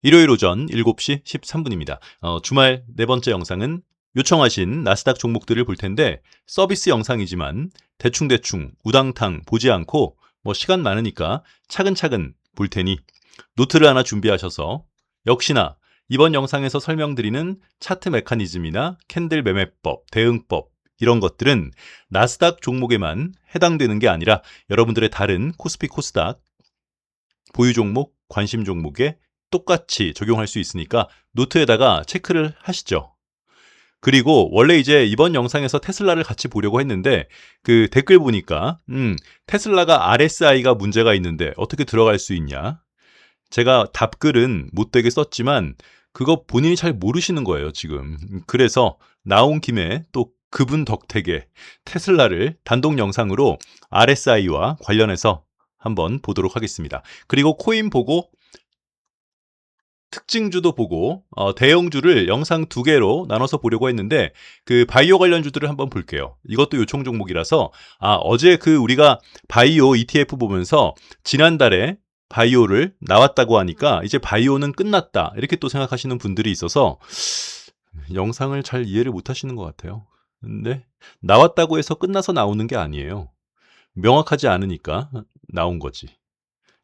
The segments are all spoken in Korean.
일요일 오전 7시 13분입니다. 주말 네 번째 영상은 요청하신 나스닥 종목들을 볼 텐데 서비스 영상이지만 대충대충 우당탕 보지 않고 시간 많으니까 차근차근 볼 테니 노트를 하나 준비하셔서 역시나 이번 영상에서 설명드리는 차트 메커니즘이나 캔들 매매법, 대응법 이런 것들은 나스닥 종목에만 해당되는 게 아니라 여러분들의 다른 코스피, 코스닥 보유 종목, 관심 종목에 똑같이 적용할 수 있으니까 노트에다가 체크를 하시죠. 그리고 원래 이제 이번 영상에서 테슬라를 같이 보려고 했는데 그 댓글 보니까 테슬라가 RSI가 문제가 있는데 어떻게 들어갈 수 있냐? 제가 답글은 못되게 썼지만 그거 본인이 잘 모르시는 거예요, 지금. 그래서 나온 김에 또 그분 덕택에 테슬라를 단독 영상으로 RSI와 관련해서 한번 보도록 하겠습니다. 그리고 코인 보고 특징주도 보고 대형주를 영상 2개로 나눠서 보려고 했는데 그 바이오 관련주들을 한번 볼게요. 이것도 요청 종목이라서 어제 그 우리가 바이오 ETF 보면서 지난달에 바이오를 나왔다고 하니까 이제 바이오는 끝났다 이렇게 또 생각하시는 분들이 있어서 영상을 잘 이해를 못 하시는 것 같아요. 근데 나왔다고 해서 끝나서 나오는 게 아니에요. 명확하지 않으니까 나온 거지.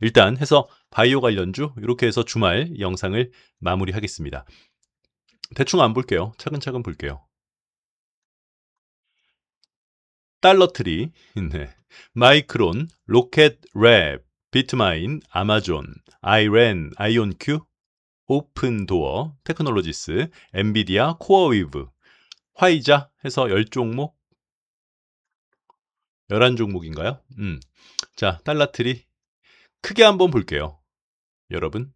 일단 해서 바이오 관련주 이렇게 해서 주말 영상을 마무리하겠습니다. 대충 안 볼게요. 차근차근 볼게요. 달러트리, 네. 마이크론, 로켓랩, 비트마인, 아마존, 아이렌, 아이온큐, 오픈도어, 테크놀로지스, 엔비디아, 코어위브, 화이자 해서 10종목, 11종목인가요? 자, 달러트리 크게 한번 볼게요. 여러분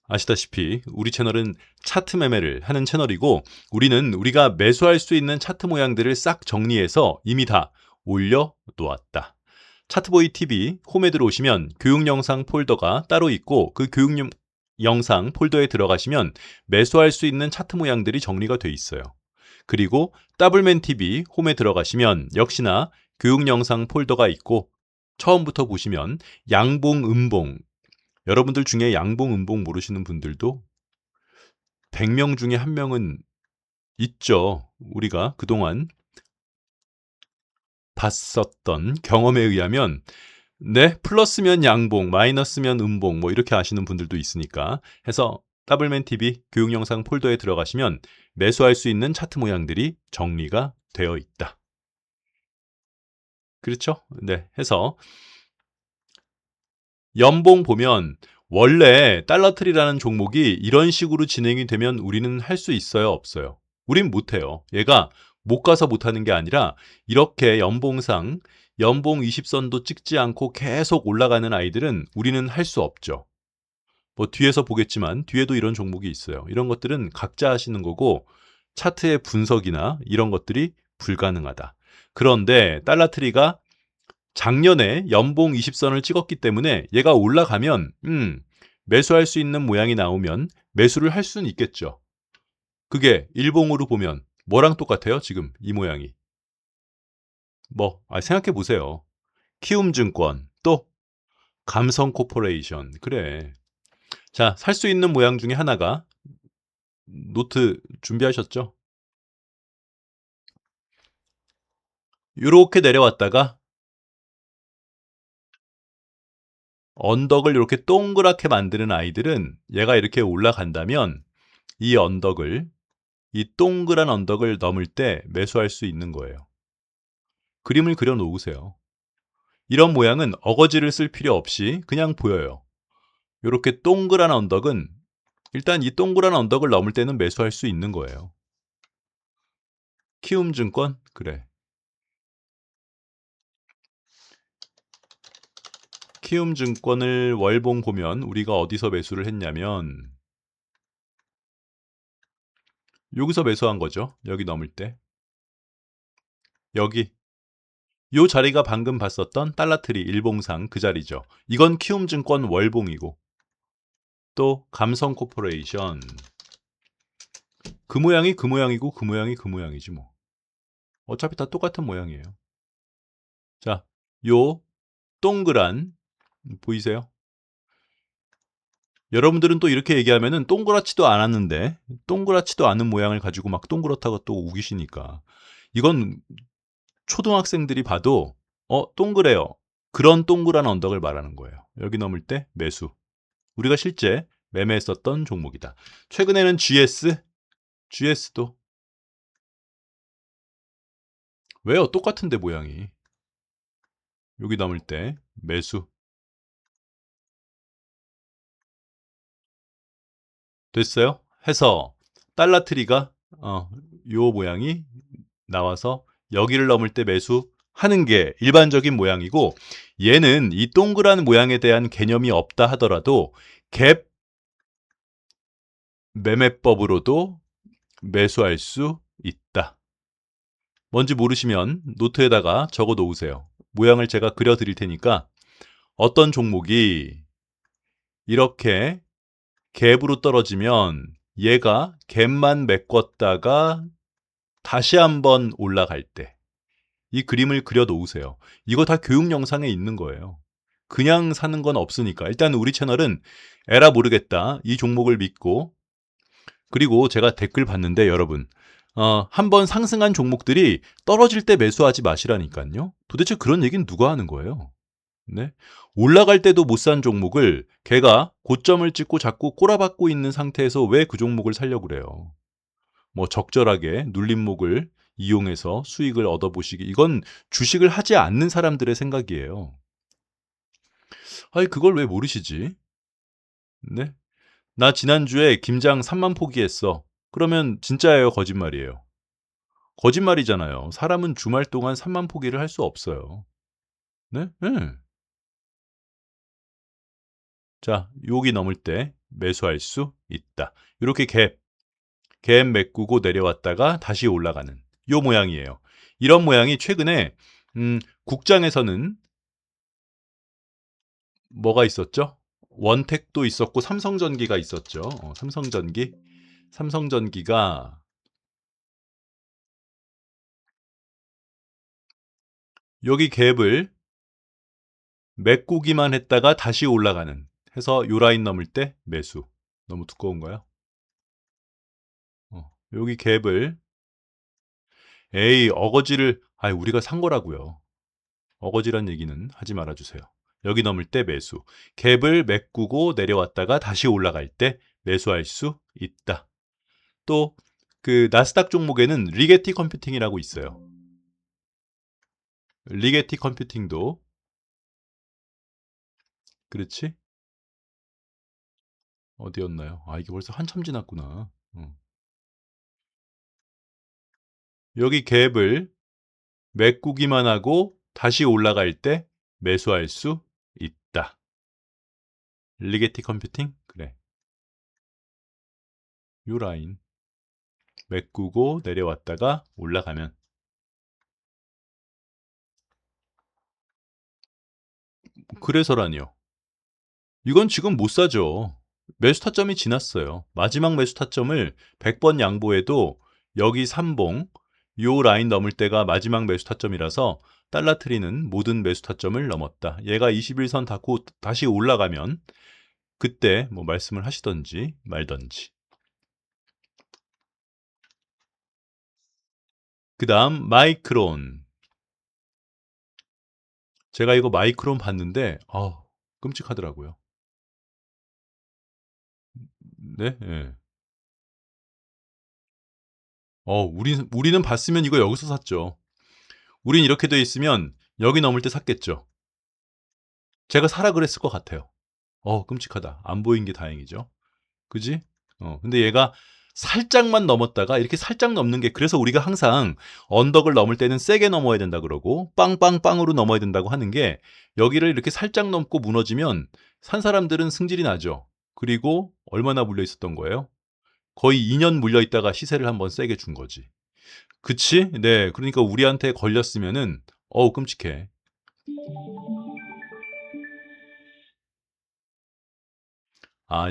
아시다시피 우리 채널은 차트 매매를 하는 채널이고 우리는 우리가 매수할 수 있는 차트 모양들을 싹 정리해서 이미 다 올려놓았다. 차트보이 TV 홈에 들어오시면 교육 영상 폴더가 따로 있고 그 교육 영상 폴더에 들어가시면 매수할 수 있는 차트 모양들이 정리가 돼 있어요. 그리고 더블맨 TV 홈에 들어가시면 역시나 교육 영상 폴더가 있고 처음부터 보시면 양봉, 음봉 여러분들 중에 양봉, 음봉 모르시는 분들도 100명 중에 1명은 있죠. 우리가 그동안 봤었던 경험에 의하면 네, 플러스면 양봉, 마이너스면 음봉 이렇게 아시는 분들도 있으니까 해서 더블맨 TV 교육 영상 폴더에 들어가시면 매수할 수 있는 차트 모양들이 정리가 되어 있다. 그렇죠? 네, 해서 연봉 보면 원래 달러트리라는 종목이 이런 식으로 진행이 되면 우리는 할 수 있어요, 없어요? 우린 못해요. 얘가 못 가서 못하는 게 아니라 이렇게 연봉상 연봉 20선도 찍지 않고 계속 올라가는 아이들은 우리는 할 수 없죠. 뒤에서 보겠지만 뒤에도 이런 종목이 있어요. 이런 것들은 각자 하시는 거고 차트의 분석이나 이런 것들이 불가능하다. 그런데 달러트리가 작년에 연봉 20선을 찍었기 때문에 얘가 올라가면 매수할 수 있는 모양이 나오면 매수를 할 수는 있겠죠. 그게 일봉으로 보면 뭐랑 똑같아요? 지금 이 모양이. 생각해 보세요. 키움증권 또 감성코퍼레이션 그래. 자, 살 수 있는 모양 중에 하나가 노트 준비하셨죠? 이렇게 내려왔다가 언덕을 이렇게 동그랗게 만드는 아이들은 얘가 이렇게 올라간다면 이 언덕을 이 동그란 언덕을 넘을 때 매수할 수 있는 거예요. 그림을 그려 놓으세요. 이런 모양은 어거지를 쓸 필요 없이 그냥 보여요. 이렇게 동그란 언덕은 일단 이 동그란 언덕을 넘을 때는 매수할 수 있는 거예요. 키움증권? 그래. 키움증권을 월봉 보면 우리가 어디서 매수를 했냐면 여기서 매수한 거죠. 여기 넘을 때. 여기. 요 자리가 방금 봤었던 달러트리 일봉상 그 자리죠. 이건 키움증권 월봉이고 또 감성코퍼레이션 그 모양이 그 모양이고 그 모양이 그 모양이지 뭐. 어차피 다 똑같은 모양이에요. 자, 요 동그란 보이세요? 여러분들은 또 이렇게 얘기하면은 동그랗지도 않았는데 동그랗지도 않은 모양을 가지고 막 동그랗다고 또 우기시니까 이건 초등학생들이 봐도 동그래요. 그런 동그란 언덕을 말하는 거예요. 여기 넘을 때 매수. 우리가 실제 매매했었던 종목이다. 최근에는 GS도 왜요? 똑같은데 모양이. 여기 넘을 때 매수. 됐어요? 해서 달러트리가 요 모양이 나와서 여기를 넘을 때 매수하는 게 일반적인 모양이고 얘는 이 동그란 모양에 대한 개념이 없다 하더라도 갭 매매법으로도 매수할 수 있다. 뭔지 모르시면 노트에다가 적어 놓으세요. 모양을 제가 그려 드릴 테니까 어떤 종목이 이렇게 갭으로 떨어지면 얘가 갭만 메꿨다가 다시 한번 올라갈 때 이 그림을 그려 놓으세요. 이거 다 교육 영상에 있는 거예요. 그냥 사는 건 없으니까. 일단 우리 채널은 에라 모르겠다. 이 종목을 믿고 그리고 제가 댓글 봤는데 여러분 한번 상승한 종목들이 떨어질 때 매수하지 마시라니까요. 도대체 그런 얘기는 누가 하는 거예요? 네? 올라갈 때도 못 산 종목을 걔가 고점을 찍고 자꾸 꼬라박고 있는 상태에서 왜 그 종목을 살려고 그래요? 뭐 적절하게 눌림목을 이용해서 수익을 얻어보시기 이건 주식을 하지 않는 사람들의 생각이에요. 아니 그걸 왜 모르시지? 네? 나 지난주에 김장 3만 포기했어. 그러면 진짜예요, 거짓말이에요? 거짓말이잖아요. 사람은 주말 동안 3만 포기를 할 수 없어요. 네? 네. 자, 여기 넘을 때 매수할 수 있다. 이렇게 갭 메꾸고 내려왔다가 다시 올라가는 요 모양이에요. 이런 모양이 최근에 국장에서는 뭐가 있었죠? 원택도 있었고 삼성전기가 있었죠. 삼성전기가 여기 갭을 메꾸기만 했다가 다시 올라가는 해서 요 라인 넘을 때 매수. 너무 두꺼운가요? 여기 갭을 에이 어거지를 우리가 산 거라고요. 어거지란 얘기는 하지 말아주세요. 여기 넘을 때 매수. 갭을 메꾸고 내려왔다가 다시 올라갈 때 매수할 수 있다. 또 그 나스닥 종목에는 리게티 컴퓨팅이라고 있어요. 리게티 컴퓨팅도 그렇지? 어디였나요? 이게 벌써 한참 지났구나. 여기 갭을 메꾸기만 하고 다시 올라갈 때 매수할 수 있다. 리게티 컴퓨팅? 그래. 요 라인 메꾸고 내려왔다가 올라가면 그래서라니요. 이건 지금 못 사죠. 매수 타점이 지났어요. 마지막 매수 타점을 100번 양보해도 여기 3봉 요 라인 넘을 때가 마지막 매수 타점이라서 달러트리는 모든 매수 타점을 넘었다. 얘가 21선 닫고 다시 올라가면 그때 뭐 말씀을 하시던지 말던지. 그 다음 마이크론. 제가 이거 마이크론 봤는데 끔찍하더라고요. 네. 예. 우리는 봤으면 이거 여기서 샀죠. 우린 이렇게 돼 있으면 여기 넘을 때 샀겠죠. 제가 사라 그랬을 것 같아요. 끔찍하다. 안 보인 게 다행이죠. 그지? 근데 얘가 살짝만 넘었다가 이렇게 살짝 넘는 게 그래서 우리가 항상 언덕을 넘을 때는 세게 넘어야 된다 그러고 빵빵빵으로 넘어야 된다고 하는 게 여기를 이렇게 살짝 넘고 무너지면 산 사람들은 승질이 나죠. 그리고 얼마나 물려 있었던 거예요? 거의 2년 물려 있다가 시세를 한번 세게 준 거지. 그치? 네. 그러니까 우리한테 걸렸으면은 끔찍해.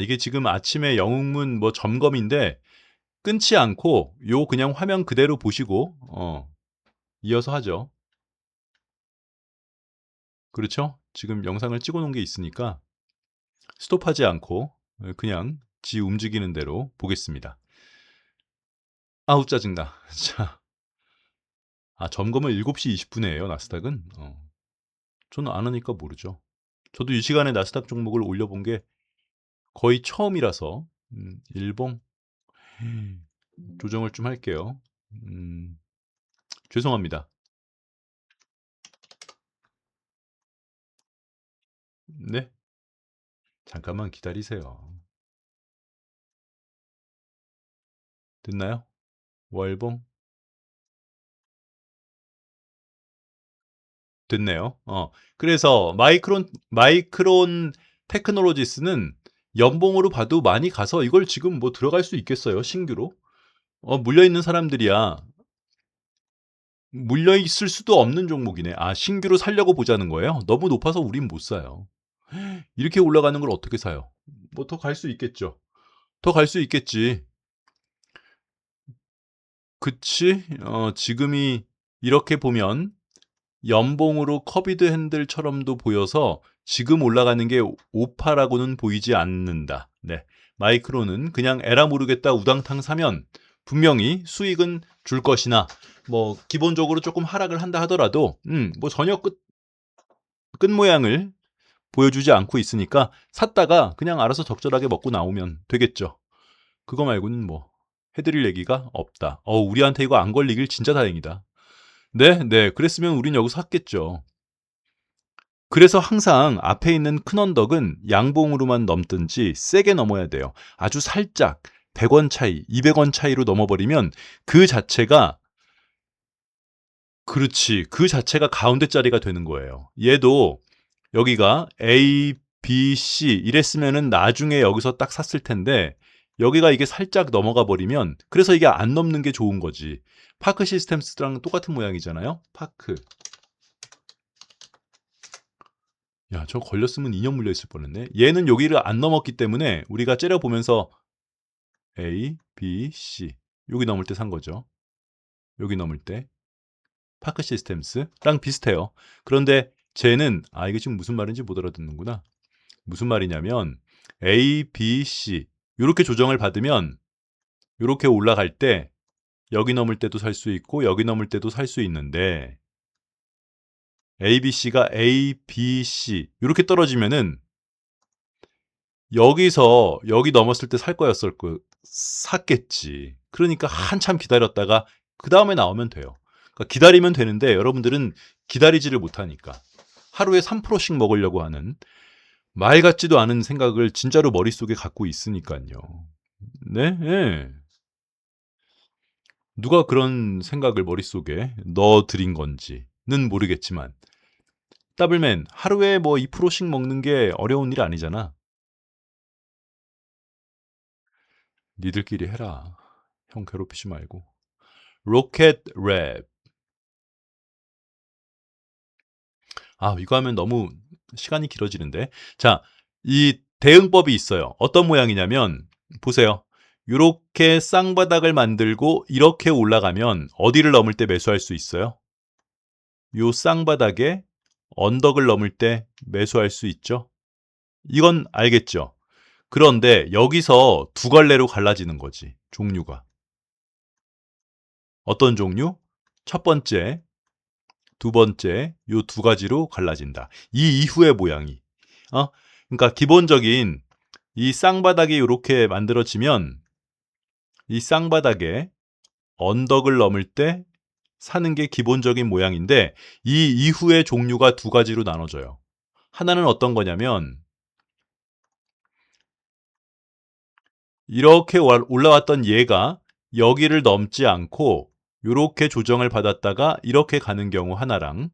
이게 지금 아침에 영웅문 뭐 점검인데 끊지 않고 요 그냥 화면 그대로 보시고 이어서 하죠. 그렇죠? 지금 영상을 찍어 놓은 게 있으니까 스톱하지 않고 그냥 지 움직이는 대로 보겠습니다. 아우 짜증나. 자, 점검은 7시 20분에 해요, 나스닥은. 저는 안 하니까 모르죠. 저도 이 시간에 나스닥 종목을 올려본 게 거의 처음이라서 일봉 조정을 좀 할게요. 죄송합니다. 네, 잠깐만 기다리세요. 됐나요? 월봉 됐네요. 그래서 마이크론 테크놀로지스는 연봉으로 봐도 많이 가서 이걸 지금 뭐 들어갈 수 있겠어요, 신규로? 물려 있는 사람들이야. 물려 있을 수도 없는 종목이네. 신규로 살려고 보자는 거예요? 너무 높아서 우린 못 사요. 이렇게 올라가는 걸 어떻게 사요? 뭐 더 갈 수 있겠죠. 더 갈 수 있겠지. 그치? 지금이 이렇게 보면 연봉으로 커비드 핸들처럼도 보여서 지금 올라가는 게 오파라고는 보이지 않는다. 네. 마이크로는 그냥 에라 모르겠다 우당탕 사면 분명히 수익은 줄 것이나 뭐 기본적으로 조금 하락을 한다 하더라도 뭐 전혀 끝 모양을 보여주지 않고 있으니까 샀다가 그냥 알아서 적절하게 먹고 나오면 되겠죠. 그거 말고는 뭐 해드릴 얘기가 없다. 우리한테 이거 안 걸리길 진짜 다행이다. 네, 네. 그랬으면 우린 여기서 샀겠죠. 그래서 항상 앞에 있는 큰 언덕은 양봉으로만 넘든지 세게 넘어야 돼요. 아주 살짝 100원 차이, 200원 차이로 넘어버리면 그 자체가 그렇지. 그 자체가 가운데 자리가 되는 거예요. 얘도 여기가 A, B, C 이랬으면은 나중에 여기서 딱 샀을 텐데 여기가 이게 살짝 넘어가 버리면 그래서 이게 안 넘는 게 좋은 거지. 파크 시스템스랑 똑같은 모양이잖아요. 파크. 야, 저 걸렸으면 2년 물려 있을 뻔했네. 얘는 여기를 안 넘었기 때문에 우리가 째려보면서 A, B, C 여기 넘을 때 산 거죠. 여기 넘을 때 파크 시스템스랑 비슷해요. 그런데 쟤는 이게 지금 무슨 말인지 못 알아듣는구나. 무슨 말이냐면 A, B, C 이렇게 조정을 받으면 이렇게 올라갈 때 여기 넘을 때도 살 수 있고 여기 넘을 때도 살 수 있는데 A, B, C가 A, B, C 이렇게 떨어지면은 여기서 여기 넘었을 때 살 거였을 거 샀겠지. 그러니까 한참 기다렸다가 그 다음에 나오면 돼요. 그러니까 기다리면 되는데 여러분들은 기다리지를 못하니까 하루에 3%씩 먹으려고 하는 말 같지도 않은 생각을 진짜로 머릿속에 갖고 있으니까요. 네, 네. 누가 그런 생각을 머릿속에 넣어드린 건지는 모르겠지만 더블맨 하루에 뭐 2%씩 먹는 게 어려운 일 아니잖아. 니들끼리 해라. 형 괴롭히지 말고. 로켓 랩. 이거 하면 너무 시간이 길어지는데. 자, 이 대응법이 있어요. 어떤 모양이냐면 보세요. 이렇게 쌍바닥을 만들고 이렇게 올라가면 어디를 넘을 때 매수할 수 있어요? 요 쌍바닥에 언덕을 넘을 때 매수할 수 있죠? 이건 알겠죠? 그런데 여기서 두 갈래로 갈라지는 거지. 종류가. 어떤 종류? 첫 번째, 두 번째 요 두 가지로 갈라진다. 이 이후의 모양이. 그러니까 기본적인 이 쌍바닥이 이렇게 만들어지면 이 쌍바닥에 언덕을 넘을 때 사는 게 기본적인 모양인데 이 이후의 종류가 두 가지로 나눠져요. 하나는 어떤 거냐면 이렇게 올라왔던 얘가 여기를 넘지 않고 이렇게 조정을 받았다가 이렇게 가는 경우 하나랑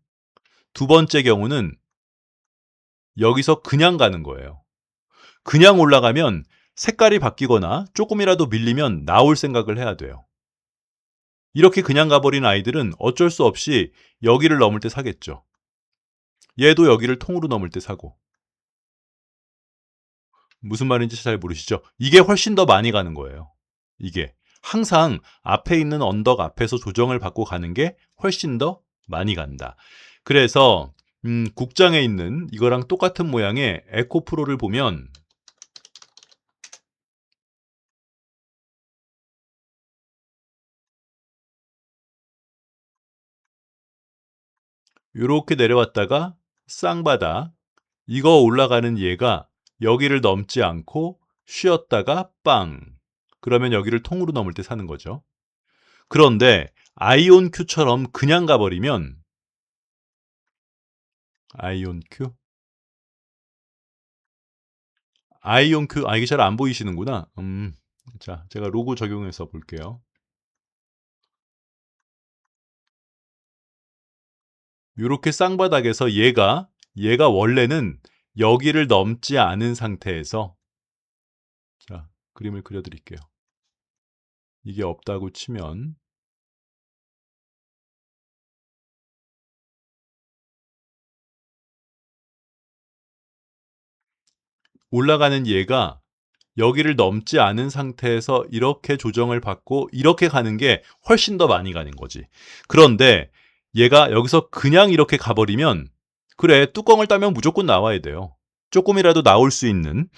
두 번째 경우는 여기서 그냥 가는 거예요. 그냥 올라가면 색깔이 바뀌거나 조금이라도 밀리면 나올 생각을 해야 돼요. 이렇게 그냥 가버린 아이들은 어쩔 수 없이 여기를 넘을 때 사겠죠. 얘도 여기를 통으로 넘을 때 사고. 무슨 말인지 잘 모르시죠? 이게 훨씬 더 많이 가는 거예요. 이게. 항상 앞에 있는 언덕 앞에서 조정을 받고 가는 게 훨씬 더 많이 간다. 그래서 국장에 있는 이거랑 똑같은 모양의 에코프로를 보면 요렇게 내려왔다가 쌍바닥. 이거 올라가는 얘가 여기를 넘지 않고 쉬었다가 빵. 그러면 여기를 통으로 넘을 때 사는 거죠. 그런데 아이온 Q처럼 그냥 가버리면 아이온 Q? 아이온 Q, 이게 잘 안 보이시는구나. 자, 제가 로고 적용해서 볼게요. 요렇게 쌍바닥에서 얘가 원래는 여기를 넘지 않은 상태에서, 자, 그림을 그려드릴게요. 이게 없다고 치면 올라가는 얘가 여기를 넘지 않은 상태에서 이렇게 조정을 받고 이렇게 가는 게 훨씬 더 많이 가는 거지. 그런데 얘가 여기서 그냥 이렇게 가버리면, 그래, 뚜껑을 따면 무조건 나와야 돼요. 조금이라도 나올 수 있는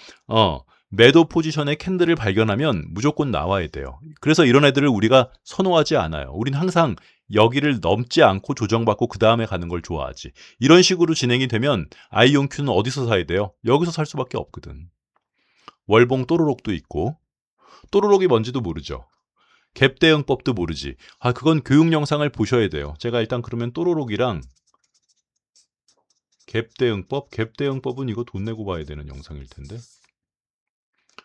매도 포지션의 캔들을 발견하면 무조건 나와야 돼요. 그래서 이런 애들을 우리가 선호하지 않아요. 우린 항상 여기를 넘지 않고 조정받고 그 다음에 가는 걸 좋아하지. 이런 식으로 진행이 되면 아이온 Q는 어디서 사야 돼요? 여기서 살 수밖에 없거든. 월봉 또로록도 있고, 또로록이 뭔지도 모르죠. 갭 대응법도 모르지. 그건 교육 영상을 보셔야 돼요. 제가 일단 그러면 또로록이랑 갭 대응법은 이거 돈 내고 봐야 되는 영상일 텐데.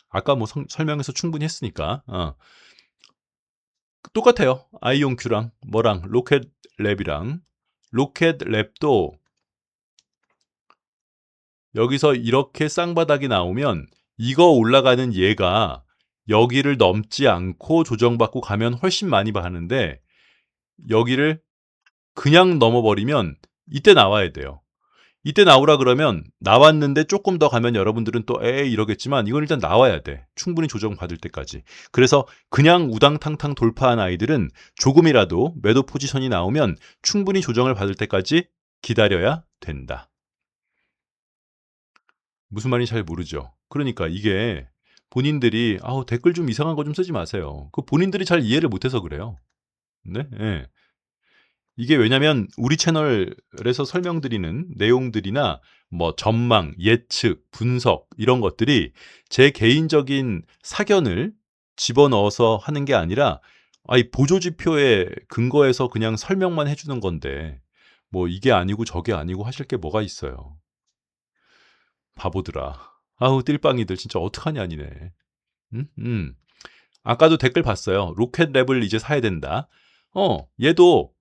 아까 뭐 설명해서 충분히 했으니까. 똑같아요. 아이온 Q랑 뭐랑 로켓 랩이랑. 로켓 랩도 여기서 이렇게 쌍바닥이 나오면 이거 올라가는 얘가 여기를 넘지 않고 조정받고 가면 훨씬 많이 가는데, 여기를 그냥 넘어버리면 이때 나와야 돼요. 이때 나오라 그러면 나왔는데 조금 더 가면 여러분들은 또 에이 이러겠지만, 이건 일단 나와야 돼. 충분히 조정받을 때까지. 그래서 그냥 우당탕탕 돌파한 아이들은 조금이라도 매도 포지션이 나오면 충분히 조정을 받을 때까지 기다려야 된다. 무슨 말인지 잘 모르죠. 그러니까 이게 본인들이 댓글 좀 이상한 거 좀 쓰지 마세요. 그 본인들이 잘 이해를 못해서 그래요. 네? 예. 이게 왜냐면 우리 채널에서 설명드리는 내용들이나 뭐 전망, 예측, 분석 이런 것들이 제 개인적인 사견을 집어넣어서 하는 게 아니라 보조지표에 근거해서 그냥 설명만 해주는 건데, 뭐 이게 아니고 저게 아니고 하실 게 뭐가 있어요. 바보들아. 띨빵이들 진짜 어떡하냐 니네. 아까도 댓글 봤어요. 로켓랩을 이제 사야 된다. 얘도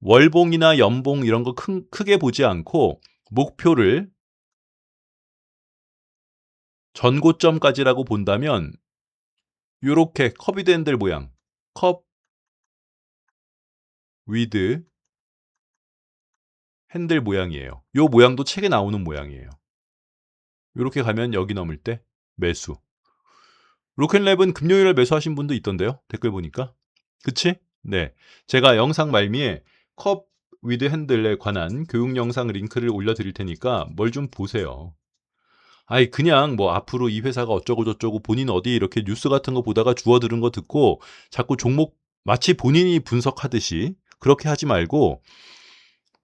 월봉이나 연봉 이런 거 크게 보지 않고 목표를 전고점까지라고 본다면 요렇게 커비드 핸들 모양, 컵 위드 핸들 모양이에요. 요 모양도 책에 나오는 모양이에요. 요렇게 가면 여기 넘을 때 매수. 로켓랩은 금요일에 매수하신 분도 있던데요. 댓글 보니까. 그치? 네. 제가 영상 말미에 컵 위드 핸들에 관한 교육 영상 링크를 올려드릴 테니까 뭘 좀 보세요. 그냥 뭐 앞으로 이 회사가 어쩌고 저쩌고 본인 어디 이렇게 뉴스 같은 거 보다가 주워 들은 거 듣고 자꾸 종목 마치 본인이 분석하듯이 그렇게 하지 말고,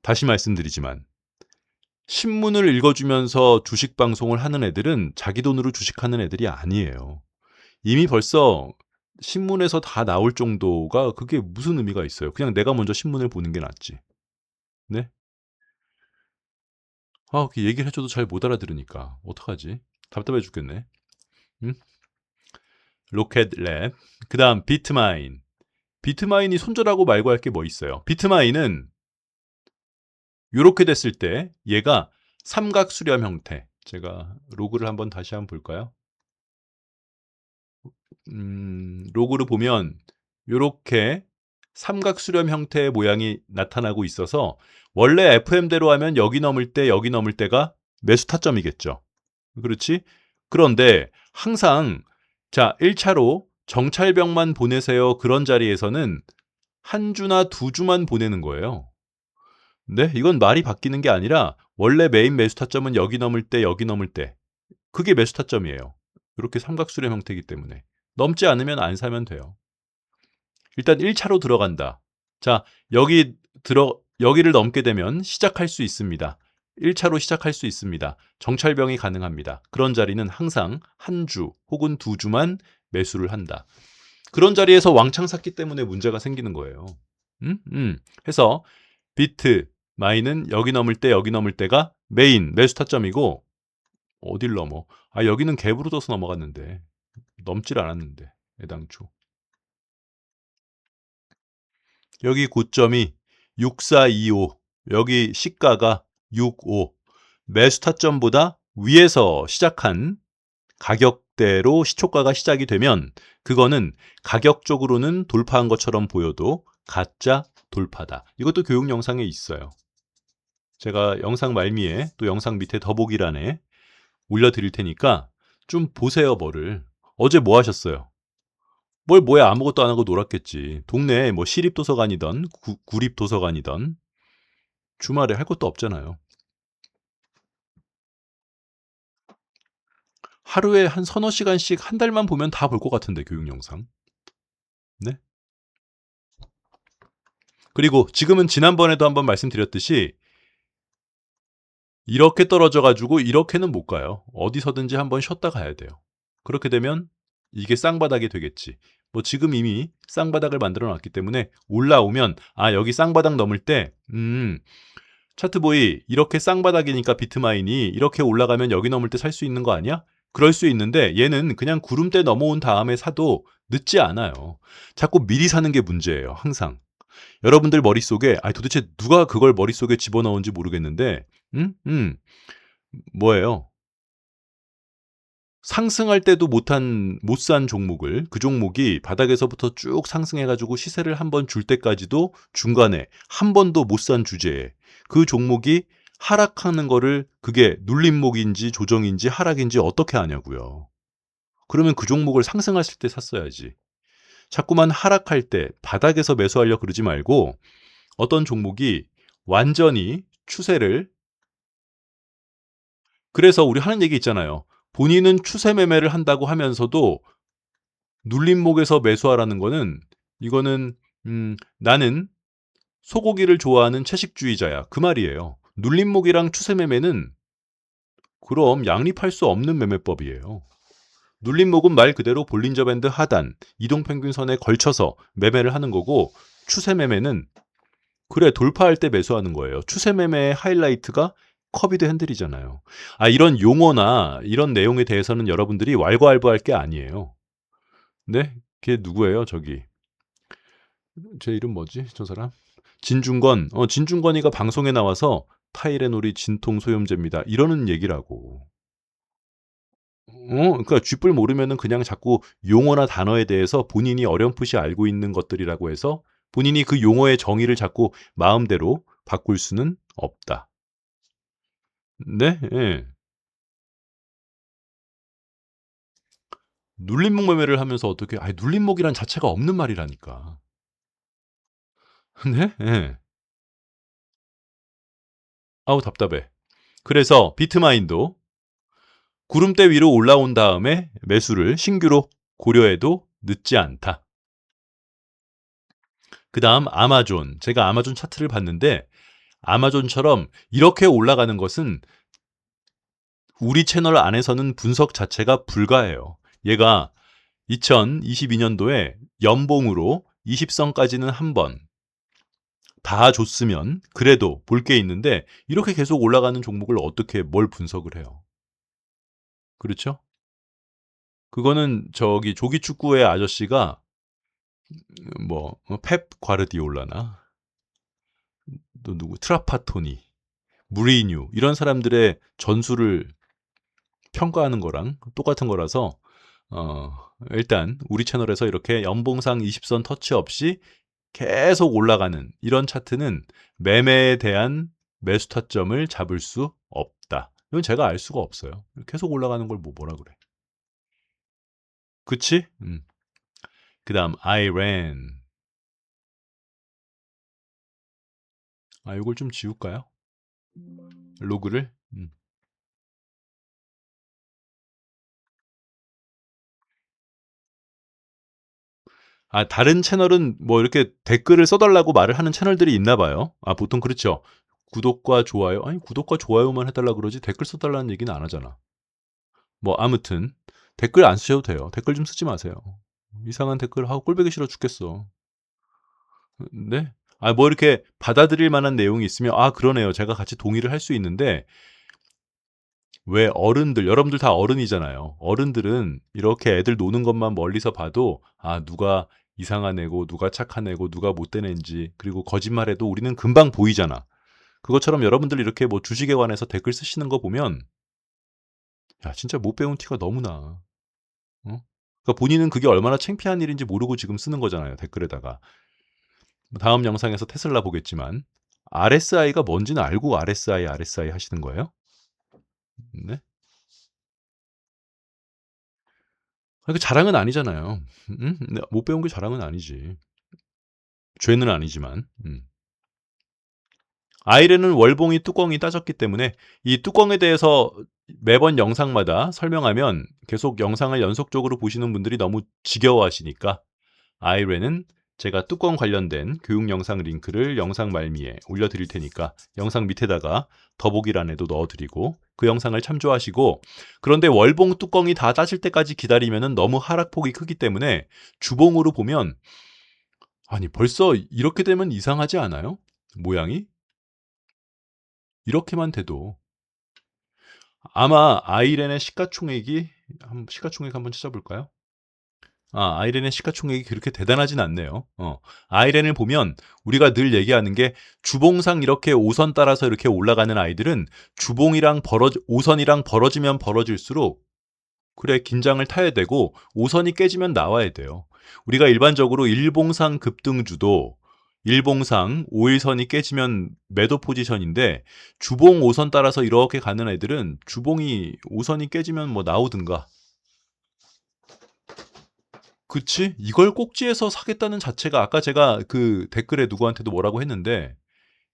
다시 말씀드리지만 신문을 읽어주면서 주식 방송을 하는 애들은 자기 돈으로 주식하는 애들이 아니에요. 이미 벌써 신문에서 다 나올 정도가 그게 무슨 의미가 있어요. 그냥 내가 먼저 신문을 보는 게 낫지. 네? 그 얘기를 해줘도 잘 못 알아들으니까 어떡하지? 답답해 죽겠네. 응? 로켓랩. 그 다음 비트마인. 비트마인이 손절하고 말고 할 게 뭐 있어요? 비트마인은 이렇게 됐을 때 얘가 삼각 수렴 형태. 제가 로그를 한번 다시 한번 볼까요? 로그를 보면 이렇게 삼각 수렴 형태의 모양이 나타나고 있어서 원래 FM대로 하면 여기 넘을 때가 매수 타점이겠죠. 그렇지? 그런데 항상 1차로 정찰병만 보내세요. 그런 자리에서는 한 주나 두 주만 보내는 거예요. 네, 이건 말이 바뀌는 게 아니라 원래 메인 매수 타점은 여기 넘을 때 그게 매수 타점이에요. 이렇게 삼각수렴 형태이기 때문에 넘지 않으면 안 사면 돼요. 일단 1차로 들어간다. 자, 여기 여기를 넘게 되면 시작할 수 있습니다. 1차로 시작할 수 있습니다. 정찰병이 가능합니다. 그런 자리는 항상 한 주 혹은 두 주만 매수를 한다. 그런 자리에서 왕창 샀기 때문에 문제가 생기는 거예요. 해서 비트 마이는 여기 넘을 때 여기 넘을 때가 메인 매수 타점이고 어딜 넘어? 아 여기는 갭으로 둬서 넘어갔는데 넘질 않았는데 애당초 여기 고점이 6425 여기 시가가 65 매수 타점보다 위에서 시작한 가격대로 시초가가 시작이 되면 그거는 가격적으로는 돌파한 것처럼 보여도 가짜 돌파다. 이것도 교육 영상에 있어요. 제가 영상 말미에 또 영상 밑에 더보기란에 올려드릴 테니까 좀 보세요. 뭐를. 어제 뭐 하셨어요? 뭘 뭐야 아무것도 안 하고 놀았겠지. 동네에 뭐 시립도서관이던 구립도서관이던 주말에 할 것도 없잖아요. 하루에 한 서너 시간씩 한 달만 보면 다 볼 것 같은데 교육 영상. 네? 그리고 지금은 지난번에도 한번 말씀드렸듯이 이렇게 떨어져 가지고 이렇게는 못 가요. 어디서든지 한번 쉬었다 가야 돼요. 그렇게 되면 이게 쌍바닥이 되겠지. 뭐 지금 이미 쌍바닥을 만들어 놨기 때문에 올라오면 아 여기 쌍바닥 넘을 때 차트보이 이렇게 쌍바닥이니까 비트마인이 이렇게 올라가면 여기 넘을 때 살 수 있는 거 아니야? 그럴 수 있는데 얘는 그냥 구름대 넘어온 다음에 사도 늦지 않아요. 자꾸 미리 사는 게 문제예요. 항상. 여러분들 머릿속에 아 도대체 누가 그걸 머릿속에 집어넣은지 모르겠는데 뭐예요? 상승할 때도 못 산 종목을 그 종목이 바닥에서부터 쭉 상승해 가지고 시세를 한번 줄 때까지도 중간에 한 번도 못 산 주제에 그 종목이 하락하는 거를 그게 눌림목인지 조정인지 하락인지 어떻게 아냐고요. 그러면 그 종목을 상승했을 때 샀어야지. 자꾸만 하락할 때 바닥에서 매수하려고 그러지 말고 어떤 종목이 완전히 추세를 그래서 우리 하는 얘기 있잖아요. 본인은 추세 매매를 한다고 하면서도 눌림목에서 매수하라는 거는 이거는 나는 소고기를 좋아하는 채식주의자야. 그 말이에요. 눌림목이랑 추세 매매는 그럼 양립할 수 없는 매매법이에요. 눌림목은 말 그대로 볼린저 밴드 하단, 이동평균선에 걸쳐서 매매를 하는 거고 추세 매매는 그래 돌파할 때 매수하는 거예요. 추세 매매의 하이라이트가 커비드 핸들이잖아요. 아 이런 용어나 이런 내용에 대해서는 여러분들이 왈가왈부할 게 아니에요. 네? 걔 누구예요? 저기 제 이름 뭐지? 저 사람? 진중권. 진중권이가 방송에 나와서 타이레놀이 진통소염제입니다. 이러는 얘기라고. 그러니까 쥐뿔 모르면은 그냥 자꾸 용어나 단어에 대해서 본인이 어렴풋이 알고 있는 것들이라고 해서 본인이 그 용어의 정의를 자꾸 마음대로 바꿀 수는 없다. 네? 예. 눌림목 매매를 하면서 어떻게 아니 눌림목이란 자체가 없는 말이라니까. 네? 예. 아우 답답해. 그래서 비트마인도 구름대 위로 올라온 다음에 매수를 신규로 고려해도 늦지 않다. 그다음 아마존. 제가 아마존 차트를 봤는데 아마존처럼 이렇게 올라가는 것은 우리 채널 안에서는 분석 자체가 불가해요. 얘가 2022년도에 연봉으로 20선까지는 한 번 다 줬으면 그래도 볼 게 있는데 이렇게 계속 올라가는 종목을 어떻게 뭘 분석을 해요. 그렇죠? 그거는 저기 조기 축구의 아저씨가 뭐 펩 과르디올라나 또 누구 트라파토니, 무리뉴 이런 사람들의 전술을 평가하는 거랑 똑같은 거라서 어 일단 우리 채널에서 이렇게 연봉상 20선 터치 없이 계속 올라가는 이런 차트는 매매에 대한 매수 타점을 잡을 수 없다. 이건 제가 알 수가 없어요. 계속 올라가는 걸 뭐라 그래. 그치? 그다음 아이랜. 아 요걸 좀 지울까요? 로그를? 다른 채널은 뭐 이렇게 댓글을 써 달라고 말을 하는 채널들이 있나 봐요. 보통 그렇죠. 구독과 좋아요. 아니 구독과 좋아요만 해 달라 그러지 댓글 써 달라는 얘기는 안 하잖아. 뭐 아무튼 댓글 안 쓰셔도 돼요. 댓글 좀 쓰지 마세요. 이상한 댓글 하고 꼴보기 싫어 죽겠어. 네? 뭐 이렇게 받아들일 만한 내용이 있으면 그러네요. 제가 같이 동의를 할 수 있는데 왜 어른들 여러분들 다 어른이잖아요. 어른들은 이렇게 애들 노는 것만 멀리서 봐도 누가 이상한 애고 누가 착한 애고 누가 못된 애인지 그리고 거짓말해도 우리는 금방 보이잖아. 그것처럼 여러분들 이렇게 뭐 주식에 관해서 댓글 쓰시는 거 보면 야 진짜 못 배운 티가 너무 나. 어? 그러니까 본인은 그게 얼마나 창피한 일인지 모르고 지금 쓰는 거잖아요. 댓글에다가. 다음 영상에서 테슬라 보겠지만 RSI가 뭔지는 알고 RSI 하시는 거예요? 네? 그 자랑은 아니잖아요. 네, 못 배운 게 자랑은 아니지. 죄는 아니지만. 아이레는 월봉이 뚜껑이 따졌기 때문에 이 뚜껑에 대해서 매번 영상마다 설명하면 계속 영상을 연속적으로 보시는 분들이 너무 지겨워하시니까 아이레는 제가 뚜껑 관련된 교육 영상 링크를 영상 말미에 올려드릴 테니까 영상 밑에다가 더보기란에도 넣어드리고 그 영상을 참조하시고 그런데 월봉 뚜껑이 다 따질 때까지 기다리면 너무 하락폭이 크기 때문에 주봉으로 보면 아니 벌써 이렇게 되면 이상하지 않아요? 모양이? 이렇게만 돼도 아마 아이렌의 시가총액이 시가총액 한번 찾아볼까요? 아이렌의 시가총액이 그렇게 대단하진 않네요. 아이렌을 보면 우리가 늘 얘기하는 게 주봉상 이렇게 5선 따라서 이렇게 올라가는 아이들은 주봉이랑 5선이랑 벌어지면 벌어질수록 그래 긴장을 타야 되고 5선이 깨지면 나와야 돼요. 우리가 일반적으로 일봉상 급등주도 일봉상 5일선이 깨지면 매도 포지션인데 주봉 5선 따라서 이렇게 가는 애들은 주봉이 5선이 깨지면 뭐 나오든가. 그치? 이걸 꼭지에서 사겠다는 자체가 아까 제가 그 댓글에 누구한테도 뭐라고 했는데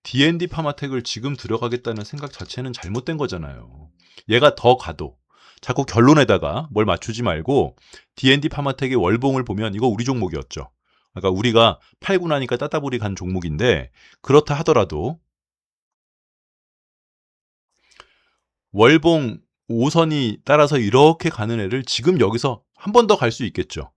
D&D 파마텍을 지금 들어가겠다는 생각 자체는 잘못된 거잖아요. 얘가 더 가도 자꾸 결론에다가 뭘 맞추지 말고 D&D 파마텍의 월봉을 보면 이거 우리 종목이었죠. 그러니까 우리가 팔고 나니까 따따블이 간 종목인데 그렇다 하더라도 월봉 5선이 따라서 이렇게 가는 애를 지금 여기서 한 번 더 갈 수 있겠죠.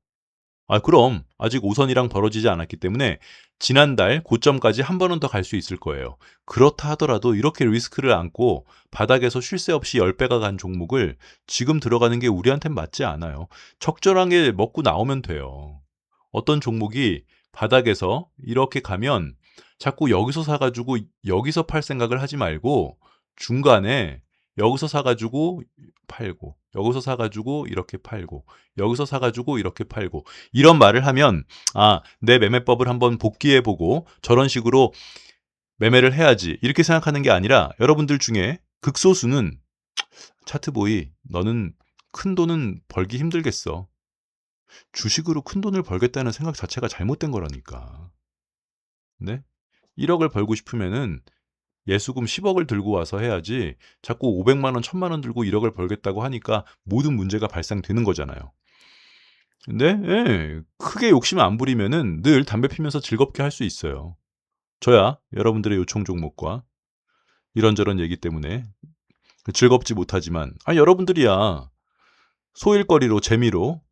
그럼 아직 5선이랑 벌어지지 않았기 때문에 지난달 고점까지 한 번은 더 갈 수 있을 거예요. 그렇다 하더라도 이렇게 리스크를 안고 바닥에서 쉴 새 없이 10배가 간 종목을 지금 들어가는 게 우리한텐 맞지 않아요. 적절하게 먹고 나오면 돼요. 어떤 종목이 바닥에서 이렇게 가면 자꾸 여기서 사가지고 여기서 팔 생각을 하지 말고 중간에 여기서 사가지고 팔고 여기서 사가지고 이렇게 팔고 여기서 사가지고 이렇게 팔고 이런 말을 하면 내 매매법을 한번 복기해보고 저런 식으로 매매를 해야지 이렇게 생각하는 게 아니라 여러분들 중에 극소수는 차트보이 너는 큰 돈은 벌기 힘들겠어. 주식으로 큰 돈을 벌겠다는 생각 자체가 잘못된 거라니까. 네? 1억을 벌고 싶으면은 예수금 10억을 들고 와서 해야지 자꾸 500만 원, 1000만 원 들고 1억을 벌겠다고 하니까 모든 문제가 발생되는 거잖아요. 근데 크게 욕심 안 부리면은 늘 담배 피면서 즐겁게 할 수 있어요. 저야 여러분들의 요청 종목과 이런저런 얘기 때문에 즐겁지 못하지만 여러분들이야 소일거리로 재미로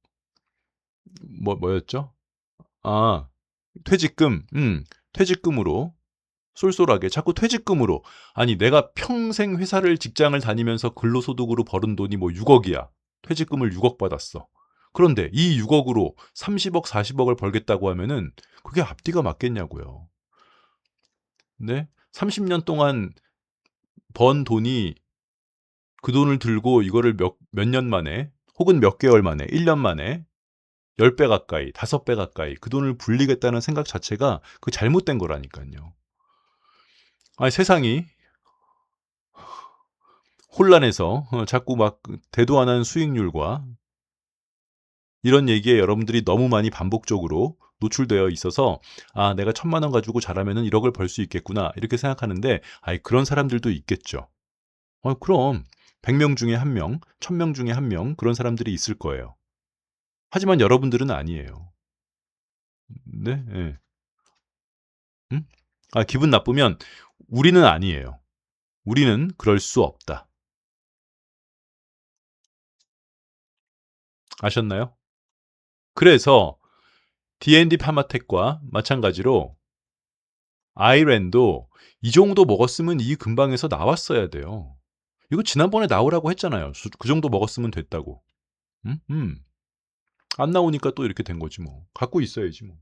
뭐였죠? 아 퇴직금 퇴직금으로 쏠쏠하게 자꾸 퇴직금으로 내가 평생 회사를 직장을 다니면서 근로소득으로 벌은 돈이 뭐 6억이야. 퇴직금을 6억 받았어. 그런데 이 6억으로 30억, 40억을 벌겠다고 하면은 그게 앞뒤가 맞겠냐고요. 네? 30년 동안 번 돈이 그 돈을 들고 이거를 몇 년 만에 혹은 몇 개월 만에 1년 만에 10배 가까이, 5배 가까이 그 돈을 불리겠다는 생각 자체가 그 잘못된 거라니까요. 세상이 혼란해서 자꾸 막 대도 안 하는 수익률과 이런 얘기에 여러분들이 너무 많이 반복적으로 노출되어 있어서 내가 1000만 원 가지고 잘하면은 1억을 벌 수 있겠구나 이렇게 생각하는데 그런 사람들도 있겠죠. 그럼 100명 중에 1명, 1000명 중에 1명 그런 사람들이 있을 거예요. 하지만 여러분들은 아니에요. 네. 예. 음? 아, 기분 나쁘면 우리는 아니에요. 우리는 그럴 수 없다. 아셨나요? 그래서 D&D 파마텍과 마찬가지로 아이랜도 이 정도 먹었으면 이 근방에서 나왔어야 돼요. 이거 지난번에 나오라고 했잖아요. 그 정도 먹었으면 됐다고. 음? 안 나오니까 또 이렇게 된 거지 뭐. 갖고 있어야지 뭐.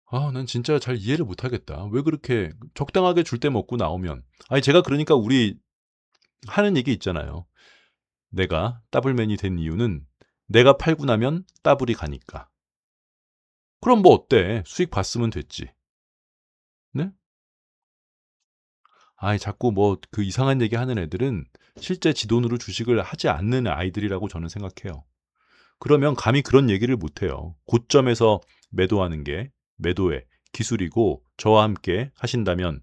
아, 난 진짜 잘 이해를 못 하겠다. 왜 그렇게 적당하게 줄 때 먹고 나오면. 아니, 제가 그러니까 우리 하는 얘기 있잖아요. 내가 더블맨이 된 이유는 내가 팔고 나면 더블이 가니까. 그럼 뭐 어때? 수익 봤으면 됐지. 네? 아이, 자꾸 뭐 그 이상한 얘기 하는 애들은 실제 지 돈으로 주식을 하지 않는 아이들이라고 저는 생각해요. 그러면 감히 그런 얘기를 못 해요. 고점에서 매도하는 게 매도의 기술이고 저와 함께 하신다면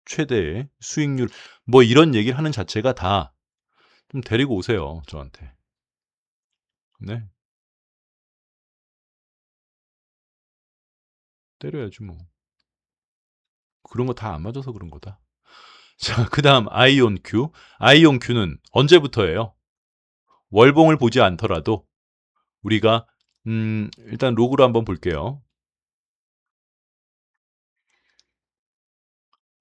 최대의 수익률 뭐 이런 얘기를 하는 자체가 다 좀 데리고 오세요, 저한테. 네. 때려야지 뭐. 그런 거 다 안 맞아서 그런 거다. 자, 그다음 아이온 큐. 아이온 큐는 언제부터예요? 월봉을 보지 않더라도 우리가 일단 로그로 한번 볼게요.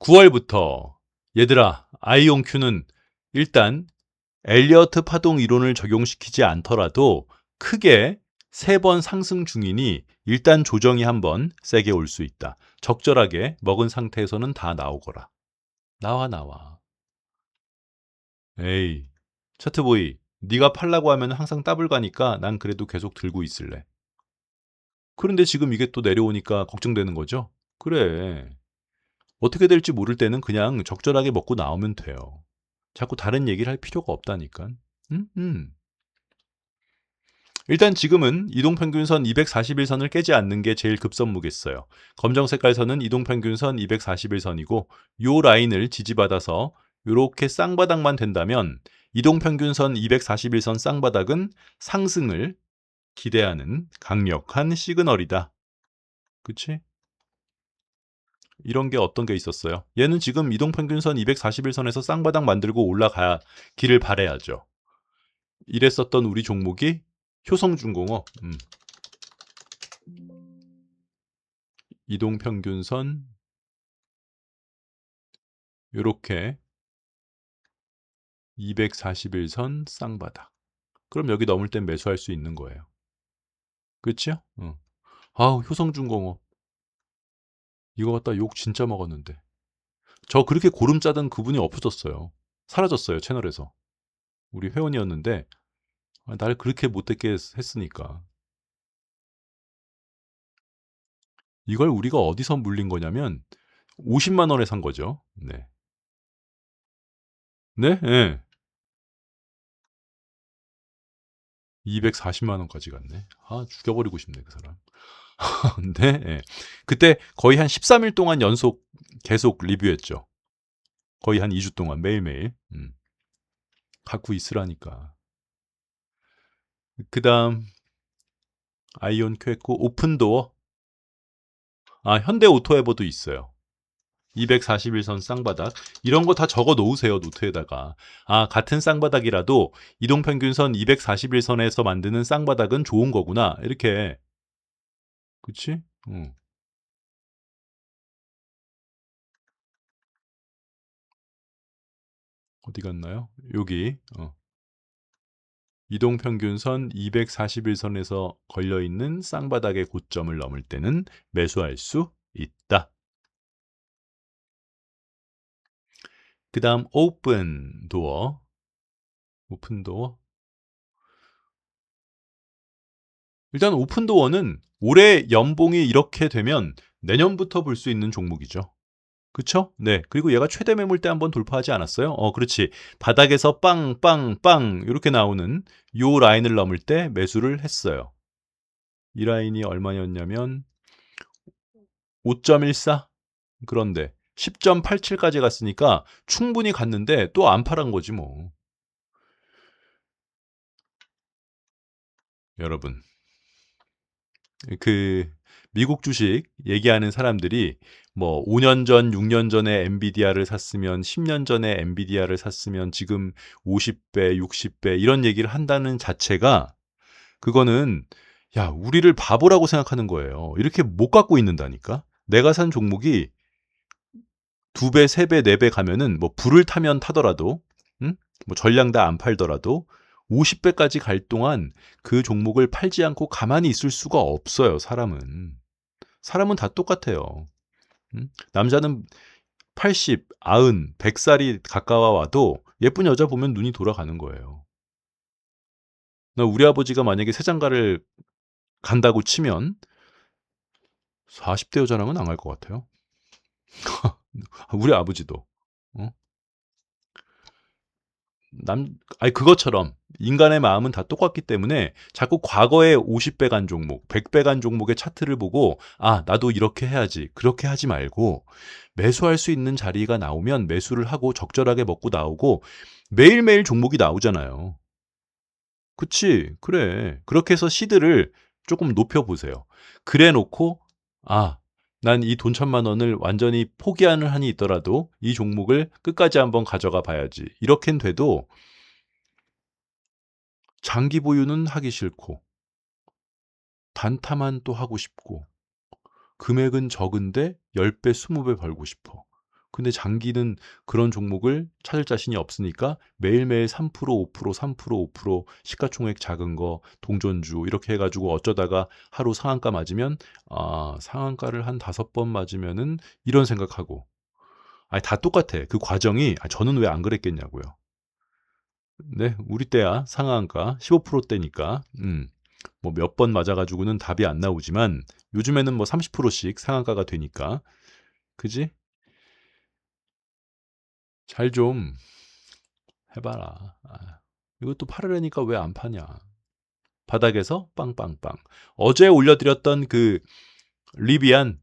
9월부터 얘들아, 아이온 큐는 일단 엘리어트 파동 이론을 적용시키지 않더라도 크게 3번 상승 중이니 일단 조정이 한번 세게 올 수 있다. 적절하게 먹은 상태에서는 다 나오거라. 나와. 에이, 차트보이, 네가 팔라고 하면 항상 더블 가니까 난 그래도 계속 들고 있을래. 그런데 지금 이게 또 내려오니까 걱정되는 거죠? 그래. 어떻게 될지 모를 때는 그냥 적절하게 먹고 나오면 돼요. 자꾸 다른 얘기를 할 필요가 없다니까. 음? 일단 지금은 이동평균선 241선을 깨지 않는 게 제일 급선무겠어요. 검정 색깔 선은 이동평균선 241선이고 요 라인을 지지받아서 요렇게 쌍바닥만 된다면 이동평균선 241선 쌍바닥은 상승을 기대하는 강력한 시그널이다. 그치? 이런 게 어떤 게 있었어요? 얘는 지금 이동평균선 241선에서 쌍바닥 만들고 올라가기를 바라야죠. 이랬었던 우리 종목이 효성중공업, 이동평균선 요렇게 241선 쌍바닥. 그럼 여기 넘을 땐 매수할 수 있는 거예요. 그렇죠? 어. 아우, 효성중공업. 이거 갖다 욕 진짜 먹었는데. 저 그렇게 고름 짜던 그분이 없어졌어요. 사라졌어요, 채널에서. 우리 회원이었는데 날 그렇게 못되게 했으니까. 이걸 우리가 어디서 물린 거냐면 50만 원에 산 거죠. 네. 네? 예. 240만 원까지 갔네. 아, 죽여버리고 싶네, 그 사람. 근데 예. 그때 거의 한 13일 동안 연속 계속 리뷰했죠. 거의 한 2주 동안 매일매일. 갖고 있으라니까. 그다음 아이온 큐했고 오픈도어. 아, 현대오토에버도 있어요. 241선 쌍바닥. 이런 거 다 적어 놓으세요, 노트에다가. 아, 같은 쌍바닥이라도 이동평균선 241선에서 만드는 쌍바닥은 좋은 거구나. 이렇게. 그치? 어디 갔나요? 여기. 이동평균선 241선에서 걸려있는 쌍바닥의 고점을 넘을 때는 매수할 수 있다. 그 다음 오픈도어. 오픈도어. 일단 오픈도어는 올해 연봉이 이렇게 되면 내년부터 볼 수 있는 종목이죠. 그쵸? 네. 그리고 얘가 최대 매물대 한번 돌파하지 않았어요? 그렇지. 바닥에서 빵, 빵, 빵 이렇게 나오는 요 라인을 넘을 때 매수를 했어요. 이 라인이 얼마였냐면 5.14? 그런데 10.87까지 갔으니까 충분히 갔는데 또 안 팔은 거지 뭐. 여러분, 그 미국 주식 얘기하는 사람들이 뭐 5년 전, 6년 전에 엔비디아를 샀으면 10년 전에 엔비디아를 샀으면 지금 50배, 60배 이런 얘기를 한다는 자체가 그거는 야, 우리를 바보라고 생각하는 거예요. 이렇게 못 갖고 있는다니까. 내가 산 종목이 두 배, 세 배, 네 배 가면은 뭐 불을 타면 타더라도, 응? 뭐 전량 다 안 팔더라도 50배까지 갈 동안 그 종목을 팔지 않고 가만히 있을 수가 없어요, 사람은. 사람은 다 똑같아요. 응? 남자는 80, 90, 100살이 가까워 와도 예쁜 여자 보면 눈이 돌아가는 거예요. 나 우리 아버지가 만약에 세장가를 간다고 치면 40대 여자랑은 안 갈 것 같아요. 우리 아버지도. 어? 아니, 그것처럼 인간의 마음은 다 똑같기 때문에 자꾸 과거에 50배 간 종목, 100배 간 종목의 차트를 보고, 아, 나도 이렇게 해야지. 그렇게 하지 말고, 매수할 수 있는 자리가 나오면 매수를 하고 적절하게 먹고 나오고, 매일매일 종목이 나오잖아요. 그치? 그래. 그렇게 해서 시드를 조금 높여보세요. 그래 놓고, 아, 난 이 돈 1,000만 원을 완전히 포기하는 한이 있더라도 이 종목을 끝까지 한번 가져가 봐야지. 이렇게는 돼도 장기 보유는 하기 싫고, 단타만 또 하고 싶고, 금액은 적은데 10배, 20배 벌고 싶어. 근데 장기는 그런 종목을 찾을 자신이 없으니까 매일매일 3%, 5%, 3%, 5% 시가총액 작은 거, 동전주 이렇게 해가지고 어쩌다가 하루 상한가 맞으면 아, 상한가를 한 5번 맞으면은 이런 생각하고. 아니, 다 똑같아. 그 과정이 저는 왜 안 그랬겠냐고요. 네, 우리 때야 상한가 15%대니까. 뭐 몇 번 맞아가지고는 답이 안 나오지만 요즘에는 뭐 30%씩 상한가가 되니까 그지? 잘 좀 해봐라. 아, 이것도 팔으려니까 왜 안 파냐? 바닥에서 빵빵빵. 어제 올려드렸던 그 리비안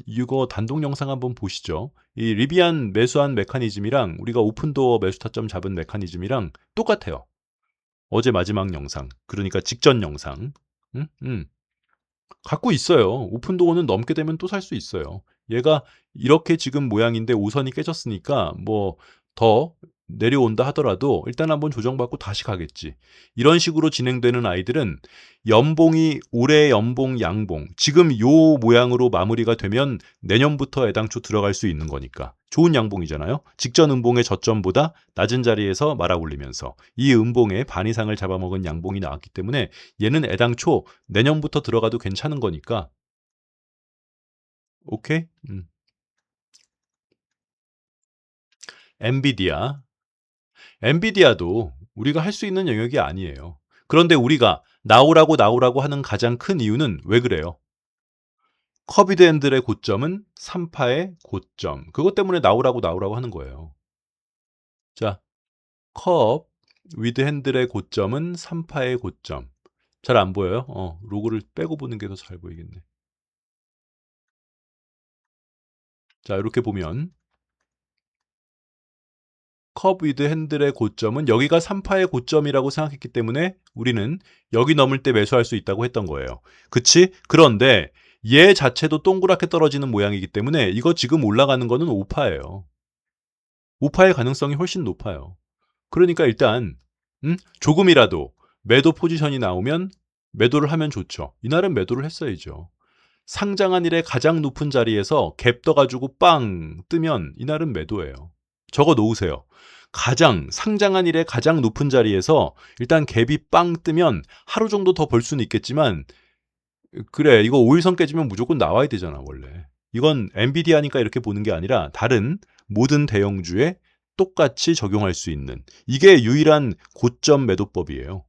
이거 단독 영상 한번 보시죠. 이 리비안 매수한 메커니즘이랑 우리가 오픈도어 매수 타점 잡은 메커니즘이랑 똑같아요. 어제 마지막 영상. 그러니까 직전 영상. 응? 갖고 있어요. 오픈도어는 넘게 되면 또 살 수 있어요. 얘가 이렇게 지금 모양인데 오선이 깨졌으니까 뭐 더 내려온다 하더라도 일단 한번 조정받고 다시 가겠지. 이런 식으로 진행되는 아이들은 연봉이 올해 연봉 양봉 지금 요 모양으로 마무리가 되면 내년부터 애당초 들어갈 수 있는 거니까 좋은 양봉이잖아요. 직전 음봉의 저점보다 낮은 자리에서 말아 올리면서 이 음봉의 반 이상을 잡아먹은 양봉이 나왔기 때문에 얘는 애당초 내년부터 들어가도 괜찮은 거니까. 오케이? 엔비디아. 엔비디아도 우리가 할 수 있는 영역이 아니에요. 그런데 우리가 나오라고 하는 가장 큰 이유는 왜 그래요? 커비드 핸들의 고점은 3파의 고점. 그것 때문에 나오라고 하는 거예요. 자, 컵 위드 핸들의 고점은 3파의 고점. 잘 안 보여요? 로고를 빼고 보는 게 더 잘 보이겠네. 자, 이렇게 보면 컵 위드 핸들의 고점은 여기가 3파의 고점이라고 생각했기 때문에 우리는 여기 넘을 때 매수할 수 있다고 했던 거예요. 그치? 그런데 얘 자체도 동그랗게 떨어지는 모양이기 때문에 이거 지금 올라가는 거는 5파예요. 5파의 가능성이 훨씬 높아요. 그러니까 일단 조금이라도 매도 포지션이 나오면 매도를 하면 좋죠. 이날은 매도를 했어야죠. 상장한 일의 가장 높은 자리에서 갭 떠가지고 빵 뜨면 이날은 매도예요. 적어 놓으세요. 가장 상장한 일의 가장 높은 자리에서 일단 갭이 빵 뜨면 하루 정도 더 벌 수는 있겠지만 그래 이거 5일선 깨지면 무조건 나와야 되잖아 원래. 이건 엔비디아니까 이렇게 보는 게 아니라 다른 모든 대형주에 똑같이 적용할 수 있는 이게 유일한 고점 매도법이에요.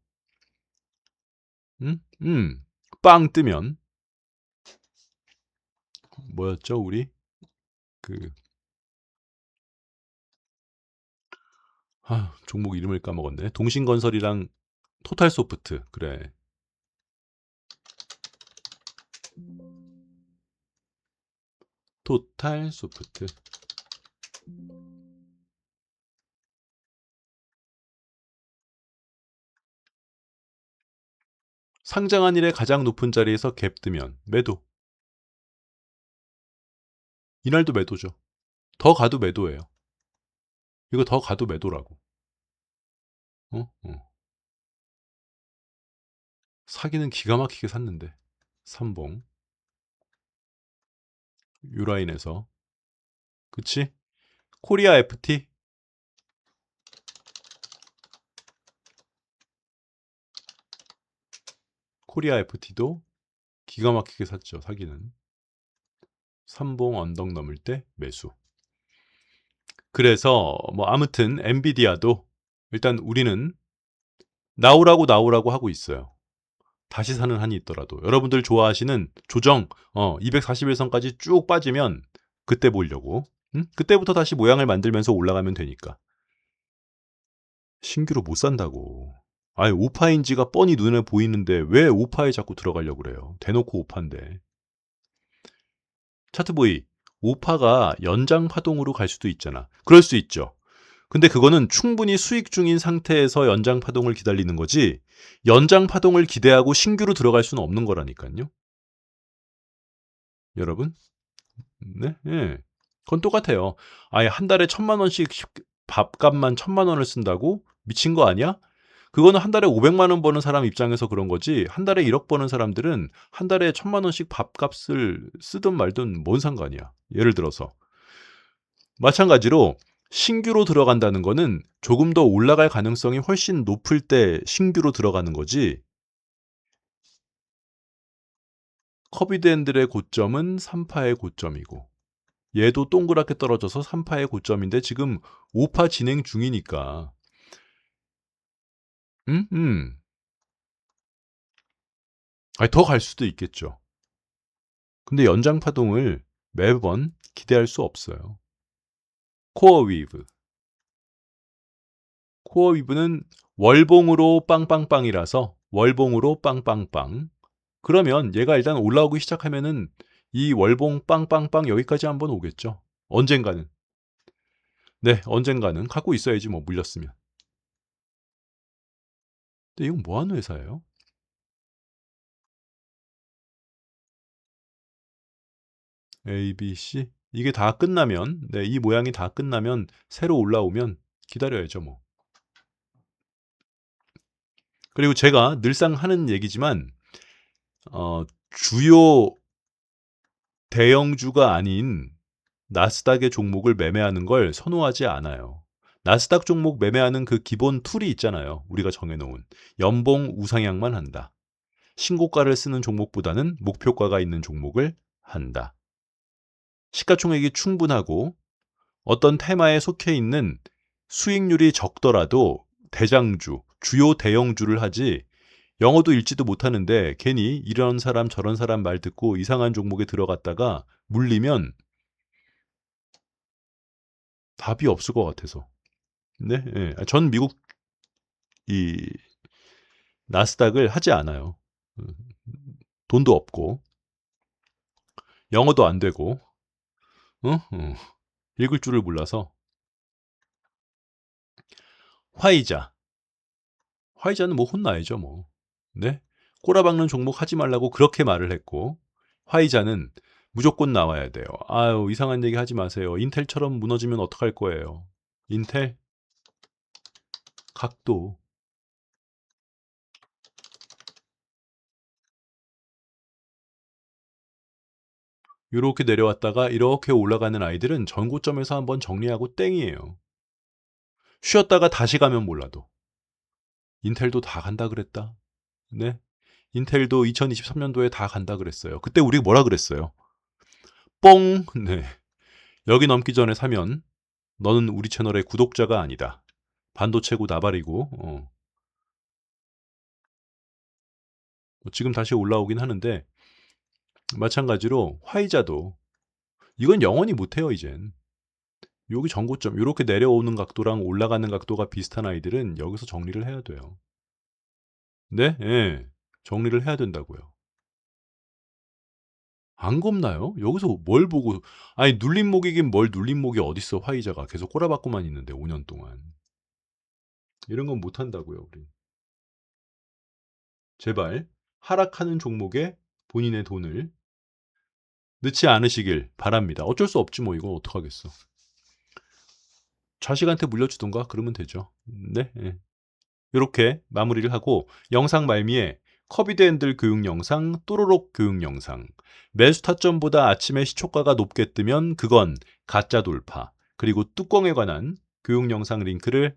음? 빵 뜨면 뭐였죠 우리? 그 종목 이름을 까먹었네. 동신건설이랑 토탈소프트. 그래. 토탈소프트. 상장한 일에 가장 높은 자리에서 갭 뜨면 매도. 이날도 매도죠. 더 가도 매도예요. 이거 더 가도 매도라고. 어? 어. 사기는 기가 막히게 샀는데. 삼봉. 유라인에서. 그치? 코리아 FT. 코리아 FT도 기가 막히게 샀죠. 사기는. 삼봉 언덕 넘을 때 매수. 그래서 뭐 아무튼 엔비디아도 일단 우리는 나오라고 하고 있어요. 다시 사는 한이 있더라도 여러분들 좋아하시는 조정 241선까지 쭉 빠지면 그때 보려고. 그때부터 다시 모양을 만들면서 올라가면 되니까. 신규로 못 산다고. 아예 오파인지가 뻔히 눈에 보이는데 왜 오파에 자꾸 들어가려고 그래요. 대놓고 오파인데. 차트보이 오파가 연장 파동으로 갈 수도 있잖아. 그럴 수 있죠. 근데 그거는 충분히 수익 중인 상태에서 연장 파동을 기다리는 거지 연장 파동을 기대하고 신규로 들어갈 수는 없는 거라니까요. 여러분? 네? 예. 그건 똑같아요. 아예 한 달에 1,000만 원씩 밥값만 1,000만 원을 쓴다고? 미친 거 아니야? 그거는 한 달에 500만 원 버는 사람 입장에서 그런 거지 한 달에 1억 버는 사람들은 한 달에 1,000만 원씩 밥값을 쓰든 말든 뭔 상관이야. 예를 들어서. 마찬가지로 신규로 들어간다는 거는 조금 더 올라갈 가능성이 훨씬 높을 때 신규로 들어가는 거지 커비드앤들의 고점은 3파의 고점이고 얘도 동그랗게 떨어져서 3파의 고점인데 지금 5파 진행 중이니까 음? 아니 더 갈 수도 있겠죠. 근데 연장 파동을 매번 기대할 수 없어요. 코어 위브. 코어 위브는 월봉으로 빵빵빵이라서 월봉으로 빵빵빵. 그러면 얘가 일단 올라오기 시작하면은 이 월봉 빵빵빵 여기까지 한번 오겠죠. 언젠가는. 네, 언젠가는 갖고 있어야지 뭐 물렸으면. 근데 이건 뭐 하는 회사예요? ABC 이게 다 끝나면 네, 이 모양이 다 끝나면 새로 올라오면 기다려야죠 뭐. 그리고 제가 늘상 하는 얘기지만 주요 대형주가 아닌 나스닥의 종목을 매매하는 걸 선호하지 않아요. 나스닥 종목 매매하는 그 기본 툴이 있잖아요. 우리가 정해놓은 연봉 우상향만 한다. 신고가를 쓰는 종목보다는 목표가가 있는 종목을 한다. 시가총액이 충분하고 어떤 테마에 속해 있는 수익률이 적더라도 대장주, 주요 대형주를 하지 영어도 읽지도 못하는데 괜히 이런 사람 저런 사람 말 듣고 이상한 종목에 들어갔다가 물리면 답이 없을 것 같아서. 네, 예. 전 미국 이 나스닥을 하지 않아요. 음, 돈도 없고 영어도 안 되고 읽을 줄을 몰라서 화이자. 화이자는 뭐 혼나야죠, 뭐. 네? 꼬라박는 종목 하지 말라고 그렇게 말을 했고 화이자는 무조건 나와야 돼요. 아유, 이상한 얘기 하지 마세요. 인텔처럼 무너지면 어떡할 거예요. 인텔 각도 이렇게 내려왔다가 이렇게 올라가는 아이들은 전고점에서 한번 정리하고 땡이에요. 쉬었다가 다시 가면 몰라도. 인텔도 다 간다 그랬다. 네. 인텔도 2023년도에 다 간다 그랬어요. 그때 우리 뭐라 그랬어요? 뽕! 네. 여기 넘기 전에 사면 너는 우리 채널의 구독자가 아니다. 반도체고 나발이고, 지금 다시 올라오긴 하는데, 마찬가지로 화이자도, 이건 영원히 못해요, 이젠. 여기 전고점, 이렇게 내려오는 각도랑 올라가는 각도가 비슷한 아이들은 여기서 정리를 해야 돼요. 네? 예. 정리를 해야 된다고요. 안 겁나요? 여기서 뭘 보고 아니 눌림목이긴 뭘 눌림목이 어딨어 화이자가 계속 꼬라박고만 있는데 5년 동안. 이런 건 못한다고요 우리. 제발 하락하는 종목에 본인의 돈을 넣지 않으시길 바랍니다. 어쩔 수 없지 뭐 이건 어떡하겠어. 자식한테 물려주든가 그러면 되죠. 네. 예. 요렇게 마무리를 하고 영상 말미에 커비드 핸들 교육 영상, 또로록 교육 영상, 매수 타점보다 아침에 시초가가 높게 뜨면 그건 가짜 돌파, 그리고 뚜껑에 관한 교육 영상 링크를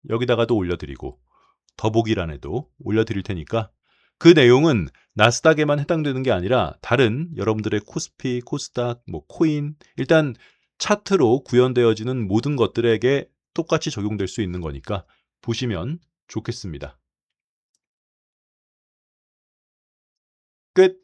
여기다가도 올려드리고 더보기란에도 올려드릴 테니까 그 내용은 나스닥에만 해당되는 게 아니라 다른 여러분들의 코스피, 코스닥, 뭐 코인, 일단 차트로 구현되어지는 모든 것들에게 똑같이 적용될 수 있는 거니까 보시면 좋겠습니다. 끝.